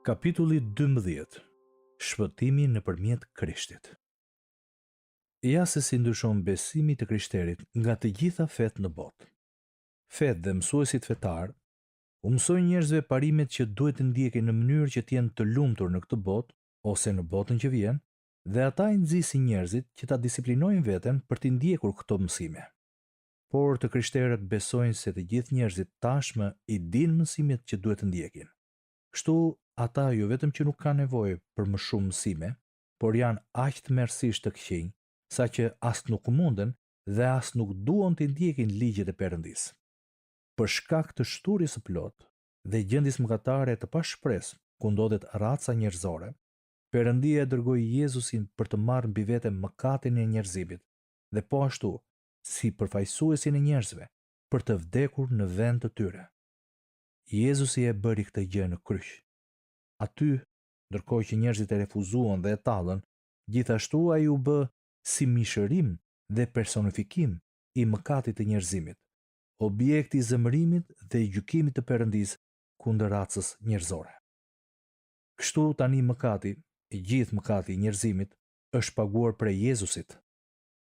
Kapitulli 12. Shpëtimi nëpërmjet Krishtit. Ja se si ndryshon besimi të krishterit nga të gjitha fetë në botë. Fetë dhe mësuesit fetar u mësojnë njerëzve parimet që duhet të ndjekin në mënyrë që të jenë të lumtur në këtë botë ose në botën që vjen, dhe ata i nxisin njerëzit që ta disiplinojnë veten për të ndjekur këto mësime. Por të krishterët besojnë se të gjithë njerëzit tashmë i dinë mësimet që duhet të ndjekin. Kështu ata jo vetëm që nuk kanë nevojë për më shumë mësime, por janë aq të merrsisht të këqij, saqë as nuk munden dhe as nuk duan të ndjekin ligjet e Perëndisë. Për shkak të shturjes së plotë dhe gjendjes mëkatare të pashpresë ku ndodhet raca njerëzore, Perëndia e dërgoi Jezusin për të marrë mbi vete mëkatin e njerëzimit dhe po ashtu si përfaqësuesin e njerëzve për të vdekur në vend të tyre. Jezusi e bëri këtë gjë në kryq. Aty, ndërkohë që njerëzit e refuzuan dhe e tallën, gjithashtu ai u bë si mishërim dhe personifikim i mëkatit të njerëzimit, objekti i zemërimit dhe i gjykimit të Perëndisë kundër racës njerëzore. Kështu tani mëkati, i gjithë mëkati i njerëzimit, është paguar prej Jezusit,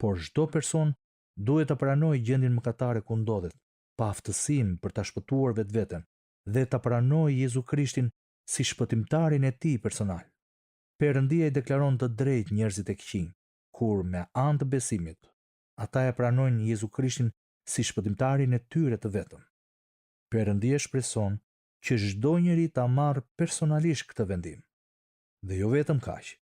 por çdo person duhet të pranojë gjendjen mëkatare ku ndodhet, pa aftësinë për ta shpëtuar vetveten dhe ta pranojë Jezu Krishtin si shpëtimtarin e tij personal. Perëndia i deklaron të drejtë njerëzit e këqij, kur me anë të besimit, ata e pranojnë Jezu Krishtin si shpëtimtarin e tyre të vetëm. Perëndia shpreson që çdo njeri ta marrë personalisht këtë vendim. Dhe jo vetëm kaq,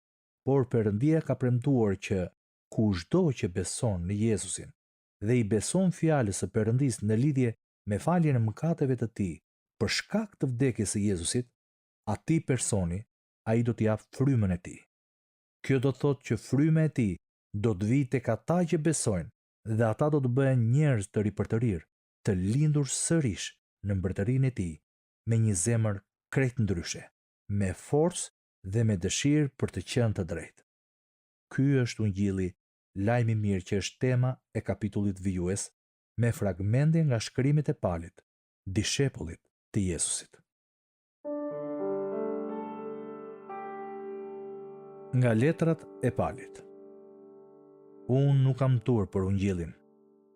por Perëndia ka premtuar që kushdo që beson në Jezusin dhe i beson fjalës së Perëndisë në lidhje me faljen e mëkateve të tij për shkak të vdekjes së Jezusit, atij personi ai do t'i jap frymën e tij. Kjo do të thotë që fryma e tij do të vijë tek ata që besojnë dhe ata do të bëhen njerëz të ripërtërir, të lindur sërish në mbretërinë e tij, me një zemër krejt ndryshe, me forcë dhe me dëshirë për të qenë të drejtë. Ky është ungjilli, lajmi i mirë që është tema e kapitullit vijues, me fragmente nga shkrimet e Palit, dishepullit të Jezusit. Nga letrat e Palit. Unë nuk kam turp për ungjillin,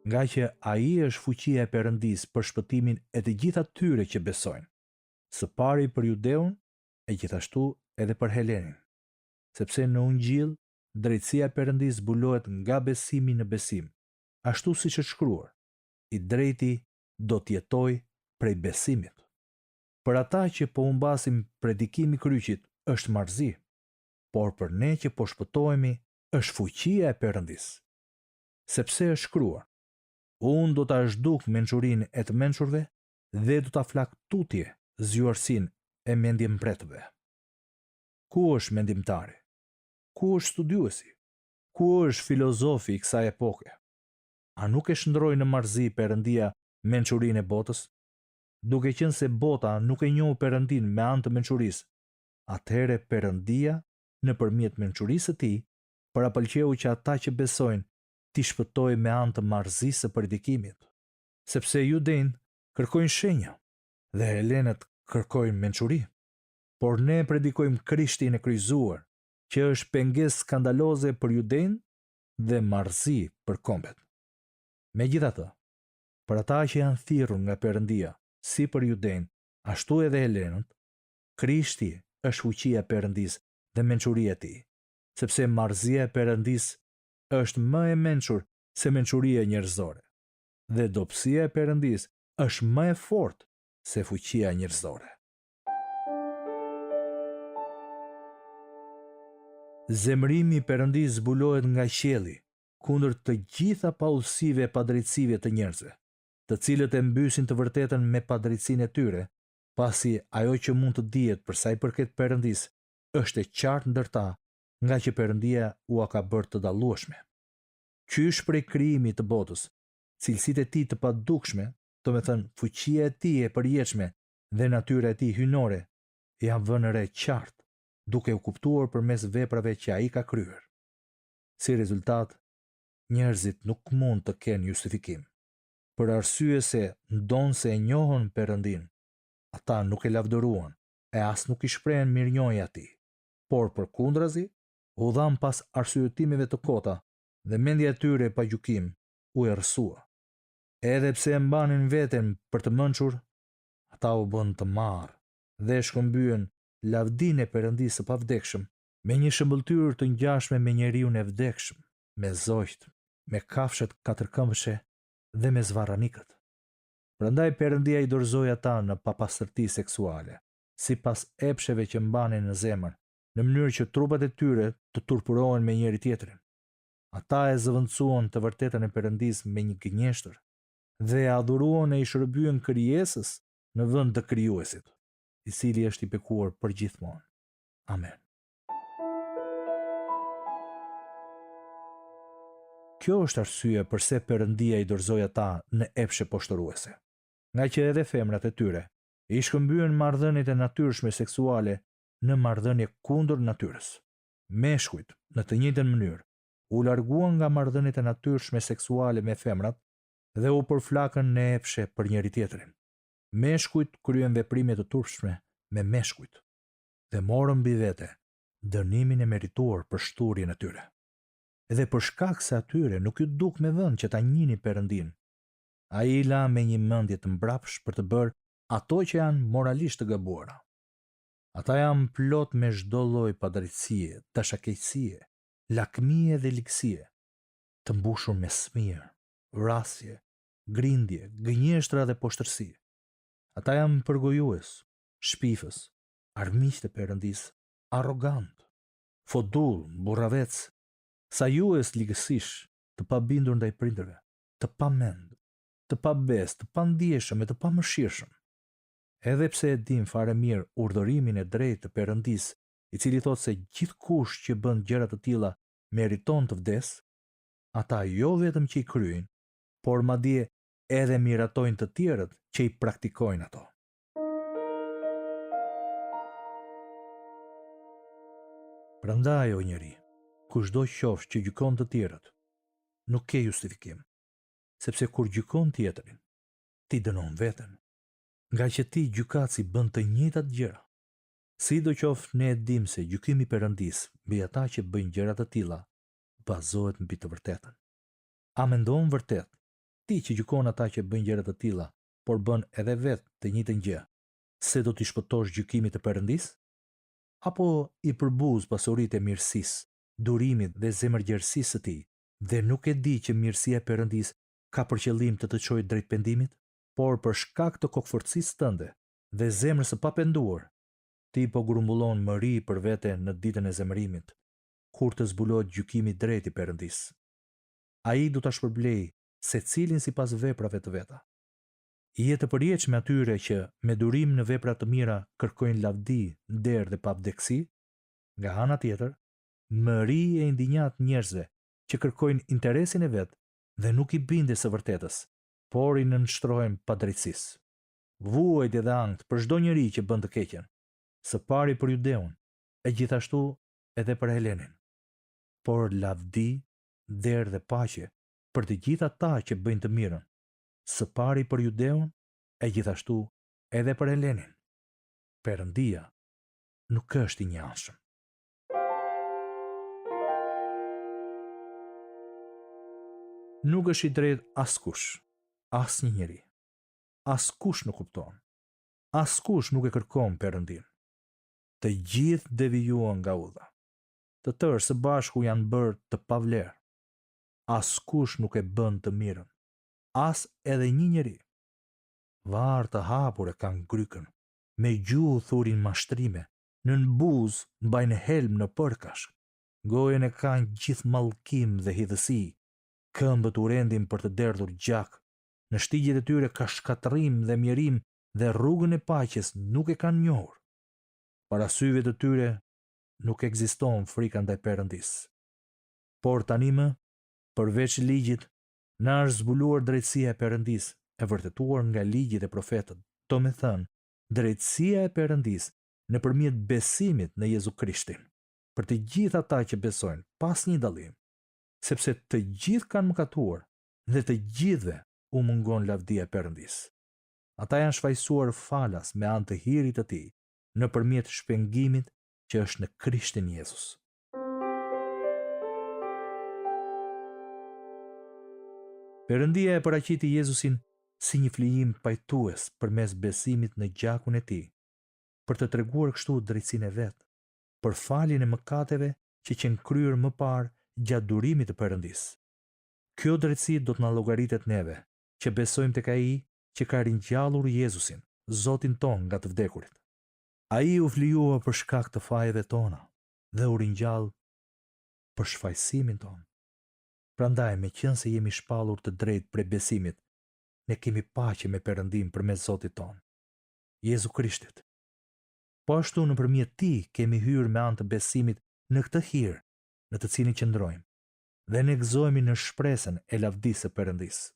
nga që ai është fuqia e Perëndisë për shpëtimin e të gjitha tyre që besojnë, së pari për judeun e gjithashtu edhe për helenin, sepse në ungjill drejtësia e Perëndisë zbulohet nga besimi në besim, ashtu siç është shkruar: i drejti do të jetojë prej besimit. Për ata që po humbasim predikimi i kryqit është marrëzi, por për ne që po shpëtohemi është fuqia e Perëndisë. Sepse është shkruar: unë do ta zhduk mençurinë e të mençurve dhe do ta flak tutje zjuarsinë e mendjempretëve. Ku është mendimtari? Ku është studiuesi? Ku është filozofi i kësaj epoke? A nuk e shndroi në marrëzi Perëndia mençurinë e botës? Duke qenë se bota nuk e njoh Perëndin me anë të mençurisë, atëherë Perëndia nëpërmjet mençurisë së tij parapëlqeu që ata që besojnë t'i shpëtojë me anë të marrëzisë së predikimit, sepse judejt kërkojnë shenja dhe helenët kërkojnë mençuri, por ne predikojmë Krishtin e kryqëzuar, që është pengesë skandaloze për judejt dhe marrëzi për kombet. Megjithatë, për ata që janë thirrur nga Perëndia, si për judejt, ashtu edhe helenët, Krishti është fuqia e Perëndisë dhe mençuria e tij, sepse marrëzia e Perëndisë është më e mençur se mençuria njerëzore, dhe dobësia e Perëndisë është më e fortë se fuqia njerëzore. Zemërimi i Perëndisë zbulohet nga qielli kundër të gjitha paullësive e padrejtësive të njerëzve, të cilët e mbysin të vërtetën me padrejtësinë e tyre, pasi ajo që mund të dihet për sa i përket Perëndisë është e qartë ndër ta, nga që Perëndia ua ka bërë të dallueshme. Qysh prej krijimit të botës, cilësitë e tij të padukshme, domethënë fuqia e tij e përjetshme dhe natyra e tij hyjnore, janë vënë re qartë, duke u kuptuar përmes veprave që ai ka kryer. Si rezultat, njerëzit nuk mund të kenë justifikim. Për arsye se ndonse e njohën Perëndin, ata nuk e lavdëruan, e as nuk i shprehen mirënjohje atij, por përkundrazi, u dhan pas arsyetimeve të kota dhe mendja e tyre pa gjykim u errësua. Edhe pse e mbanin veten për të mençur, ata u bën të marrë dhe shkëmbyen lavdinë e Perëndisë së pavdekshëm me një shëmbëltyrë të ngjashme me njeriun e vdekshëm, me zogjt, me kafshët katërkëmbëshe dhe me zvarranikët. Prandaj Perëndia i dorëzoi ata në papastërti seksuale, sipas epsheve që mbanin në zemër, në mënyrë që trupat e tyre të turpurohen me njëri tjetrin. Ata e zëvendësuan të vërtetën e Perëndisë me një gënjeshtër dhe e adhuruan e i shërbyen krijesës në vend të krijuesit, i cili është i bekuar përgjithmonë. Amen. Kjo është arsye pse Perëndia i dorëzoi ata në epshe poshtëruese, nga që edhe femrat e tyre i shkëmbyen marrëdhëniet e natyrshme seksuale në marrëdhënie kundër natyrës. Meshkujt, në të njëjtën mënyrë, u larguan nga marrëdhëniet e natyrshme seksuale me femrat dhe u përflakën në epshe për njëri tjetrin. Meshkujt kryen veprime të turpshme me meshkujt dhe morën mbi vete dënimin e merituar për shturjen e tyre. Edhe për shkak se atyre nuk ju duk me vënd që ta njihnin Perëndin, ai i la me një mendje të mbrapsh për të bërë ato që janë moralisht të gabuara. Ata janë plot me çdo lloj padrejtësie, dashakeqësie, lakmie dhe likësie, të mbushur me smir, vrasje, grindje, gënjeshtra dhe poshtërsi. Ata janë përgojues, shpifës, armiq të Perëndisë, arrogant, fodull, burravec, sajues ligësish, të pabindur ndaj prindërve, të pamend, të pabes, të pandijshëm e të pamëshirshëm. Edhe pse e dim fare mirë urdhërimin e drejtë të Perëndisë, i cili thotë se gjithkush që bën gjëra të tilla meriton të vdes, ata jo vetëm që i kryejnë, por madje edhe miratojnë të tjerët që i praktikojnë ato. Prandaj o njeri, kushdo qofsh që gjykon të tjerët, nuk ke justifikim, sepse kur gjykon tjetrin, ti dënon veten, nga që ti gjykatësi bën të njëjtat gjëra. Sidoqoftë ne e dim se gjykimi i Perëndisë mbi ata që bëjnë gjëra të tilla bazohet mbi të vërtetën. A mendon vërtet ti që gjykon ata që bëjnë gjëra të tilla, por bën edhe vetë të njëjtën gjë, se do t'i shpëtosh gjykimit të Perëndisë? Apo i përbuz pasuritë e mirësisë, durimit dhe zemërgjerësisë së tij, dhe nuk e di që mirësia e Perëndisë ka për qëllim të çojë drejt pendimit, por për shkak të kokforcisë tënde dhe zemrës së papenduar, ti po grumbullon mëri për vete në ditën e zemërimit, kur të zbulohet gjykimi i drejtë i Perëndisë. Ai do ta shpërblej secilin sipas veprave të veta. Je të përjetshme atyre që me durim në vepra të mira kërkojnë lavdi, nder dhe pavdekësi, nga ana tjetër, mëri e indinjat njerëzve që kërkojnë interesin e vet dhe nuk i binde së vërtetës, por i nënshtrohen padrejtësisë. Vuajtje dhe ankth për çdo njeri që bën të keqen, së pari për Judeun, e gjithashtu edhe për Helenin. Por lavdi, nder dhe paqe për të gjithë ata që bëjnë të mirën, së pari për Judeun, e gjithashtu edhe për Helenin. Perëndia nuk është i njanshëm. Nuk është i drejtë askush, asnjë njeri. Askush nuk kupton. Askush nuk e kërkon Perëndin. Të gjithë devijuan nga udha. Të tërë së bashku janë bërë të pavlerë. Askush nuk e bën të mirën, as edhe një njeri. Varë të hapur e kanë grykën, me gjuhë thurin mashtrime, nën buzë mbajnë helm në përkash, gojen e kanë gjithë mallkim dhe hidhësi, këmbët u rendin për të derdhur gjak, në shtigjet e tyre ka shkatërrim dhe mjerim dhe rrugën e paqes nuk e kanë njohur. Para syve të tyre nuk ekziston frika ndaj Perëndisë. Por tani më, përveç ligjit, na është zbuluar drejtësia e Perëndisë, e vërtetuar nga ligjit e profetët, do me thënë, drejtësia e Perëndisë nëpërmjet besimit në Jezu Krishtin, për të gjithë ata që besojnë, pas një dallim, sepse të gjithë kanë mëkatuar dhe të gjithëve u mungon lavdia e Perëndisë. Ata janë shfaqsuar falas me anë të hirit të tij nëpërmjet shpengimit që është në Krishtin Jezus. Perëndia e paraqiti Jezusin si një flijim pajtues përmes besimit në gjakun e tij, për të treguar kështu drejtsinë e vet, për faljen e mëkateve që qenë kryer më parë gjatë durimit të Perëndisë. Kjo drejtësi do të na llogaritet neve, që besojmë tek ai që ka ringjallur Jezusin, Zotin ton nga të vdekurit. Ai u flijua për shkak të fajeve tona dhe u ringjall për shfaqësimin ton. Prandaj, meqense jemi shpallur të drejtë prej besimit, ne kemi paqe me Perëndin përmes Zotit ton, Jezu Krishtit. Po ashtu nëpërmjet tij kemi hyrë me anë të besimit në këtë hir, në të cilin qëndrojmë, dhe ne gëzohemi në shpresën e lavdisë së Perëndisë.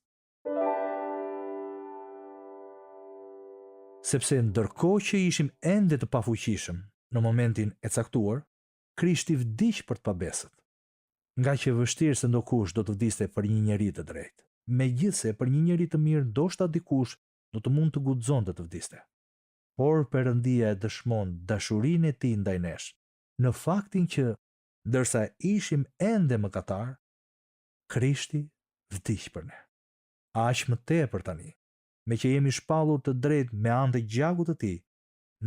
Sepse ndërkohë që ishim ende të pafuqishëm në momentin e caktuar, Krishti vdiq për të pabesët. Nga që vështirë se ndokush do të vdiste për një njeri të drejtë, megjithse për një njeri të mirë ndoshta dikush do të mund të guxonte të vdiste. Por Perëndia e dëshmon dashurinë e tij ndaj nesh, në faktin që ndërsa ishim ende mëkatar, Krishti vdiq për ne. Aq më tepër tani, me që jemi shpallur të drejtë me anë të gjakut të tij,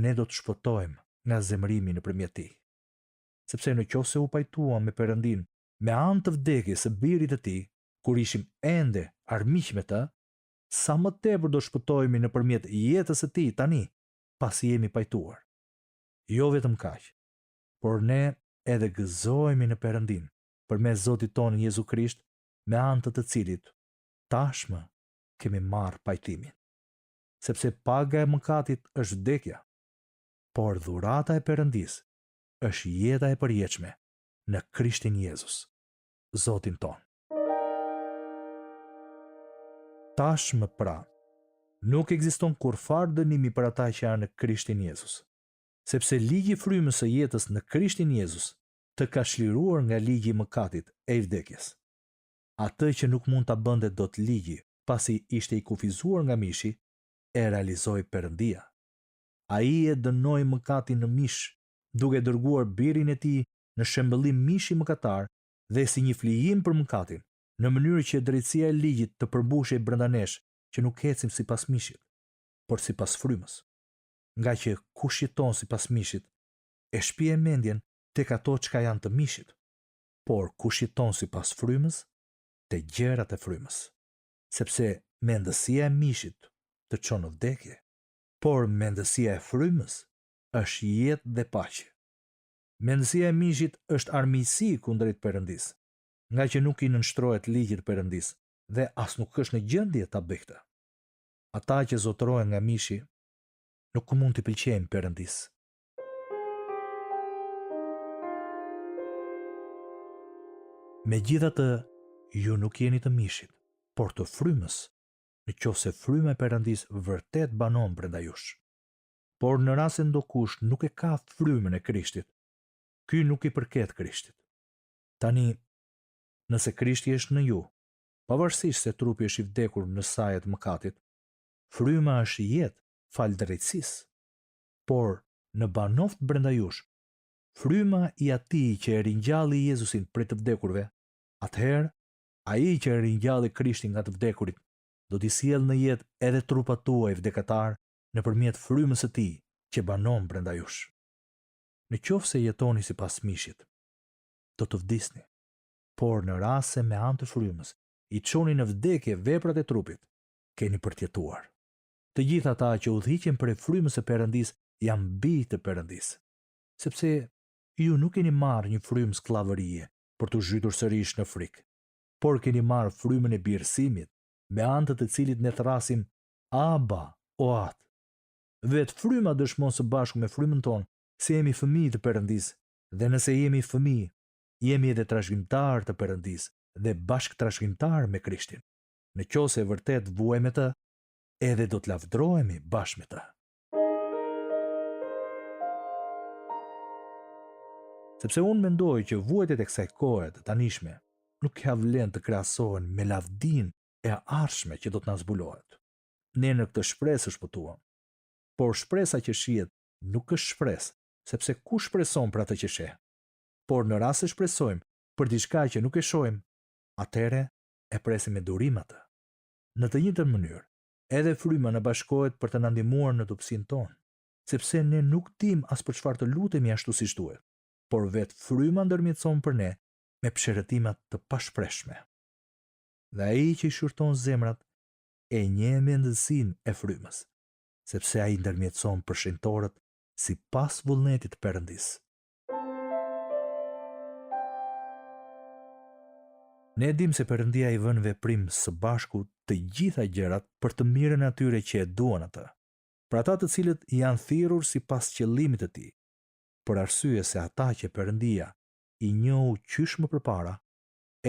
ne do të shpëtojmë nga zemërimi nëpërmjet tij. Sepse nëse u pajtuam me Perëndin me anë të vdekjes së birit të tij, kur ishim ende armiq me të, sa më tepër do shpëtohemi nëpërmjet jetës së tij tani, pasi jemi pajtuar. Jo vetëm kaq, por ne edhe gëzohemi në Perëndin përmes Zotit tonë Jezu Krisht, me anë të cilit tashmë kemi marrë pajtimin. Sepse paga e mëkatit është vdekja, por dhurata e Perëndisë është jeta e përjetshme në Krishtin Jezus, Zotin ton. Tashmë pra, nuk ekziston kurfar dënimi për ata që janë në Krishtin Jezus, sepse ligji i frymës së jetës në Krishtin Jezus të ka çliruar nga ligji i mëkatit e i vdekjes. Atë që nuk mund ta bënte dot ligji, pasi ishte i kufizuar nga mishi, e realizoi Perëndia. Ai e dënoi mëkatin në mish, duke dërguar birin e tij në shembëllim mishi mëkatar dhe si një flijim për mëkatin, në mënyrë që drejtësia e ligjit të përmbushej brenda nesh, që nuk ecim sipas mishit, por sipas frymës. Nga që kush jeton sipas mishit, e shpije mendjen tek ato çka janë të mishit, por kush jeton sipas frymës, te gjërat e frymës. Sepse mendësia e mishit të çon në vdekje, por mendësia e frymës është jetë dhe paqe. Mendësia e mishit është armiqësi kundrejt Perëndisë, nga që nuk i nënshtrohet ligjit Perëndisë dhe as nuk është në gjendje ta bëjë këtë. Ata që zotërohen nga mishi nuk mund t'i pëlqejnë Perëndisë. Megjithatë, ju nuk jeni të mishit, por të frymës, nëse fryma e Perëndisë vërtet banon brenda jush. Por në rast se ndokush nuk e ka frymën e Krishtit, ky nuk i përket Krishtit. Tani, nëse Krishti është në ju, pavarësisht se trupi është i vdekur në sajet mëkatit, fryma është jetë fal drejtësisë. Por në banoft brenda jush, fryma i atij që e ringjalli Jezusin prej të vdekurve, atëherë ai që e ringjalli Krishtin nga të vdekurit do t'i sjellë në jetë edhe trupat tuaj vdekëtar nëpërmjet frymës së tij që banon brenda jush. Në qoftë se jetoni sipas mishit, do të vdisni, por në rast se me anë të frymës i çoni në vdekje veprat e trupit, keni për të jetuar. Të gjithë ata që udhëhiqen prej frymës së Perëndisë janë bij të Perëndisë, sepse ju nuk keni marrë një frymë skllavërie për t'u zhytur sërish në frikë, por keni marrë frymën e birësimit, me anë të cilit ne thrasim Aba, o Atë. Vetë fryma dëshmon së bashku me frymën tonë se jemi fëmijë të Perëndisë, dhe nëse jemi fëmijë, jemi edhe trashëgimtarë të Perëndisë dhe bashkë trashëgimtarë me Krishtin. Nëse vërtet vuajmë me të, edhe do të lavdrohemi bashkë me të. Sepse unë mendoj që vuajtjet e kësaj kohe të tanishme nuk ka vlen të krahasohen me lavdinë e ardhshme që do të na zbulohet. Ne në këtë shpresë shpëtuam, por shpresa që shihet nuk është shpresë, sepse kush shpreson për atë që sheh? Por në rast se shpresojmë për diçka që nuk e shohim, atëherë e presim me durim atë. Në të njëjtën mënyrë, edhe fryma na bashkohet për të na ndihmuar në tupsinë tonë, sepse ne nuk dim as për çfarë të lutemi ashtu siç duhet, por vetë fryma ndërmjetëson për ne me pëshërëtima të pashpreshme. Dhe ai që i shurton zemrat e njeh mendësinë e frymës, sepse ai ndërmjetëson për shenjtorët sipas vullnetit të Perëndisë. Ne dim se Perëndia i vën veprim së bashku të gjitha gjërat për të mirën e atyre që e duan atë, për ata të cilët janë thirrur sipas qëllimit të tij, për arsye se ata që Perëndia i njohu qysh më përpara,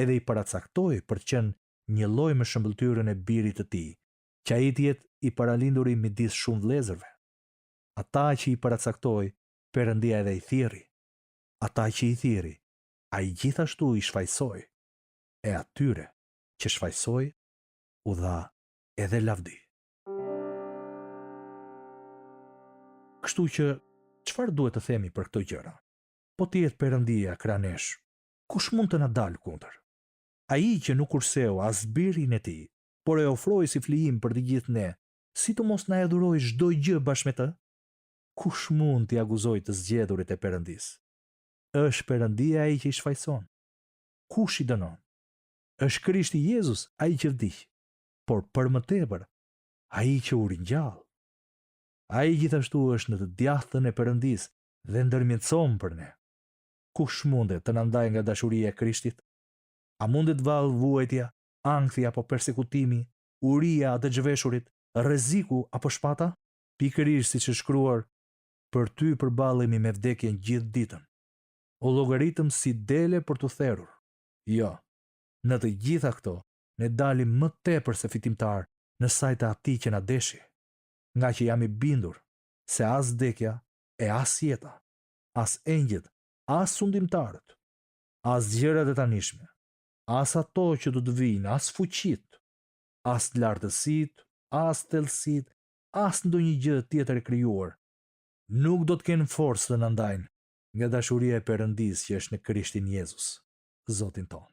edhe i paracaktoi për të qenë një lloj me shëmbëltyrën e birit të tij, që ai të jetë i paralinduri midis shumë vëllezërve. Ata që i paracaktoi, Perëndia edhe i thirri. Ata që i thirri, ai gjithashtu i shfaqsoi. E atyre që shfaqsoi u dha edhe lavdi. Kështu që çfarë duhet të themi për këto gjëra? Po të jetë Perëndia kranesh, kush mund të na dalë kundër? Ai që nuk kurseu as birin e tij, por e ofroi si flijim për të gjithë ne, sidomos na e dhuroi çdo gjë bashkë me të? Kush mund t'i akuzojë të zgjedhurit e Perëndisë? Është Perëndia ai që i shfaqson. Kush i dënon? Është Krishti Jezus ai që vdiq, por për më tepër, ai që u ringjall. Ai gjithashtu është në të djathtën e Perëndisë dhe ndërmjetëson për ne. Kush mundet të na ndajë nga dashuria e Krishtit? A mundet vallë vuajtja, ankthi apo persekutimi, uria të zhveshurit, rreziku apo shpata? Pikërisht siç është shkruar, për ty përballemi me vdekjen gjithë ditën. O llogaritëm si dele për t'u therrur. Jo. Në të gjitha këto, ne dalim më tepër se fitimtar në sajtë atij që na deshi, nga që jam i bindur se as vdekja e as jeta, as engjëjt, as sundimtarët, as gjërat e tanishme, as ato që do të vijnë, as fuqitë, as lartësitë, as thellësitë, as ndonjë gjë tjetër e krijuar, nuk do të kenë forcë të na ndajnë nga dashuria e Perëndisë që është në Krishtin Jezus, Zotin tonë.